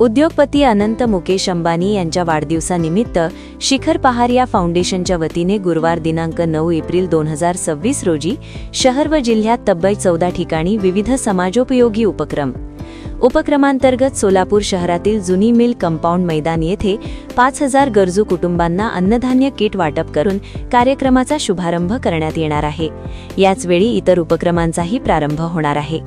उद्योगपती अनंत मुकेश अंबानी यांच्या वाढदिवसानिमित्त शिखर पहार या फाउंडेशनच्या वतीने गुरुवार दिनांक 9 एप्रिल 2026 रोजी शहर व जिल्ह्यात तब्बल 14 ठिकाणी विविध समाजोपयोगी उपक्रमांतर्गत सोलापूर शहरातील जुनी मिल कंपाऊंड मैदान येथे 5000 गरजू कुटुंबांना अन्नधान्य किट वाटप करून कार्यक्रमाचा शुभारंभ करण्यात येणार आहे। याचवेळी इतर उपक्रमांचाही प्रारंभ होणार आहे।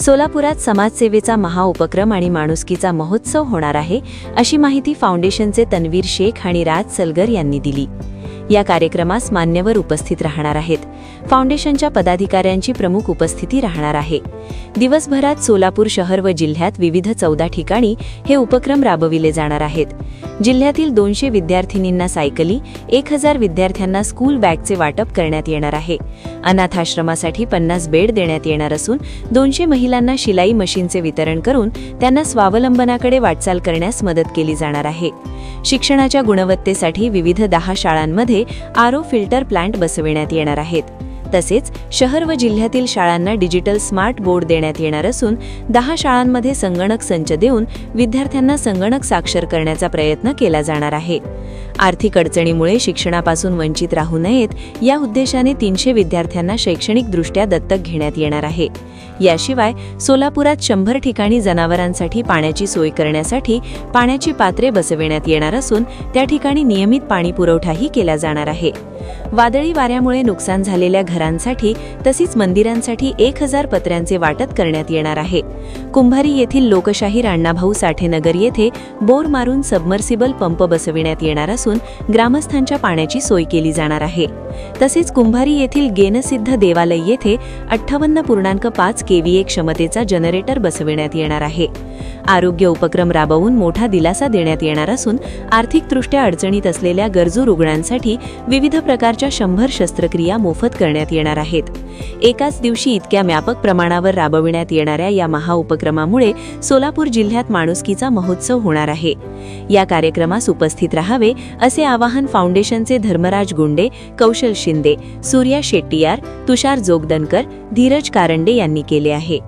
सोलापुरात समाजसेवेचा महाउपक्रम आणि माणुसकीचा महोत्सव होणार आहे, अशी माहिती फाउंडेशनचे तन्वीर शेख आणि राज सलगर यांनी दिली। या कार्यक्रमास मान्यवर उपस्थित राहणार आहेत। फाउंडेशनच्या पदाधिकाऱ्यांची प्रमुख उपस्थिती राहणार आहे। दिवसभरात सोलापूर शहर व जिल्ह्यात विविध 14 ठिकाणी हे उपक्रम राबविले जाणार आहेत। जिल्ह्यातील 200 विद्यार्थिनींना सायकली, 1000 विद्यार्थ्यांना स्कूल बॅगचे वाटप करण्यात येणार आहे। अनाथाश्रमासाठी 50 बेड देण्यात येणार असून 200 महिलांना शिलाई मशीनचे वितरण करून त्यांना स्वावलंबनाकडे वाटचाल करण्यास मदत केली जाणार आहे। शिक्षणाच्या गुणवत्तेसाठी विविध 10 शाळांमध्ये आरओ फिल्टर प्लांट बसविण्यात येणार आहेत। तसेच शहर व जिल्ह्यातील शाळांना डिजिटल स्मार्ट बोर्ड देण्यात येणार असून 10 शाळांमध्ये संगणक संच देऊन विद्यार्थ्यांना संगणक साक्षर करण्याचा प्रयत्न केला जाणार आहे। आर्थिक अडचणीमुळे शिक्षणापासून वंचित राहू नयेत या उद्देशाने 300 विद्यार्थ्यांना शैक्षणिकदृष्ट्या दत्तक घेण्यात येणार आहे। याशिवाय सोलापुरात 100 ठिकाणी जनावरांसाठी पाण्याची सोय करण्यासाठी पाण्याची पात्रे बसविण्यात येणार असून त्या ठिकाणी नियमित पाणी पुरवठाही केला जाणार आहे। वादळी वाऱ्यामुळे नुकसान झालेल्या घरांसाठी तसेच मंदिरांसाठी 1000 पत्र्यांचे वाटप करण्यात येणार आहे। कुंभारी येथील लोकशाहीर अण्णाभाऊ साठे नगर येथे बोर मारून सबमर्सिबल पंप बसविण्यात येणार असून ग्रामस्थांच्या पाण्याची सोय केली जाणार आहे। तसेच कुंभारी येथील गेनसिद्ध देवालय येथे 58.5 केव्हीए क्षमतेचा जनरेटर बसविण्यात येणार आहे। आरोग्य उपक्रम राबवून मोठा दिलासा देण्यात येणार असून आर्थिकदृष्ट्या अडचणीत असलेल्या गरजू रुग्णांसाठी विविध प्रकारच्या 100 शस्त्रक्रिया मोफत करण्यात येणार आहेत। एकाच दिवशी इतक्या व्यापक प्रमाणावर राबविण्यात येणाऱ्या या महाउपक्रमामुळे सोलापूर जिल्ह्यात माणुसकीचा महोत्सव होणार आहे। या कार्यक्रमास उपस्थित राहावे असे आवाहन फाउंडेशनचे धर्मराज गुंडे, कौशल शिंदे, सूर्या शेट्टीयार, तुषार जोगदनकर, धीरज कारंडे यांनी केले आहे।